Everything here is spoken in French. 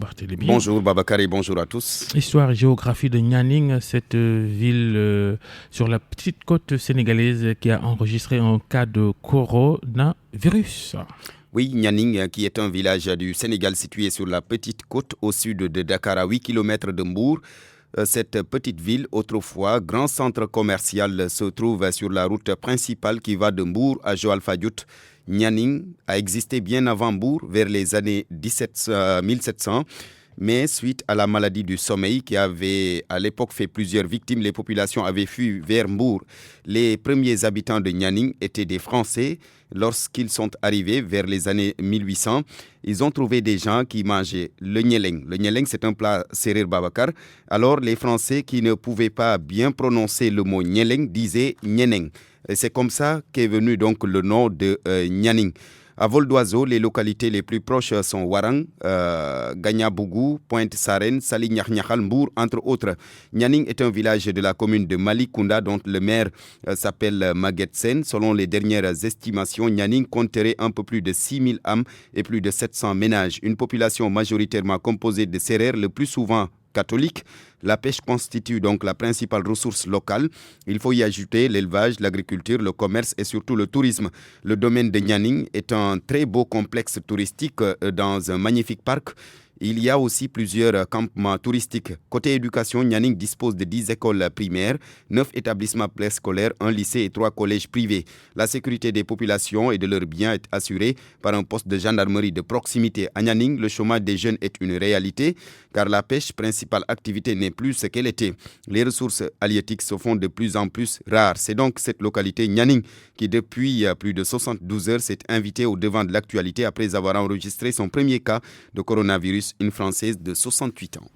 Barthélémy. Bonjour Babacar et bonjour à tous. Histoire et géographie de Nianing, cette ville sur la petite côte sénégalaise qui a enregistré un cas de coronavirus. Oui, Nianing, qui est un village du Sénégal situé sur la petite côte au sud de Dakar à 8 km de Mbour. Cette petite ville, autrefois grand centre commercial, se trouve sur la route principale qui va de Mbour à Joal-Fadiouth. Nianing a existé bien avant Mbour, vers les années 1700. Mais suite à la maladie du sommeil qui avait à l'époque fait plusieurs victimes, les populations avaient fui vers Mbour. Les premiers habitants de Nianing étaient des Français. Lorsqu'ils sont arrivés vers les années 1800, ils ont trouvé des gens qui mangeaient le nieleng. Le nieleng, c'est un plat séréer Babacar. Alors les Français qui ne pouvaient pas bien prononcer le mot nieleng disaient nieneng. Et c'est comme ça qu'est venu donc le nom de Nianing. À vol d'oiseau, les localités les plus proches sont Warang, Gagnabougou, Pointe-Sarène, Saly-Niakhniakhal, Mbour, entre autres. Nianing est un village de la commune de Malikounda dont le maire s'appelle Maguette Sen. Selon les dernières estimations, Nianing compterait un peu plus de 6000 âmes et plus de 700 ménages. Une population majoritairement composée de Sérères, le plus souvent catholique. La pêche constitue donc la principale ressource locale. Il faut y ajouter l'élevage, l'agriculture, le commerce et surtout le tourisme. Le domaine de Nianing est un très beau complexe touristique dans un magnifique parc. Il y a aussi plusieurs campements touristiques. Côté éducation, Nianing dispose de 10 écoles primaires, 9 établissements préscolaires, un lycée et 3 collèges privés. La sécurité des populations et de leurs biens est assurée par un poste de gendarmerie de proximité. À Nianing, le chômage des jeunes est une réalité car la pêche, principale activité, n'est plus ce qu'elle était. Les ressources halieutiques se font de plus en plus rares. C'est donc cette localité, Nianing, qui depuis plus de 72 heures s'est invitée au devant de l'actualité après avoir enregistré son premier cas de coronavirus, une Française de 68 ans.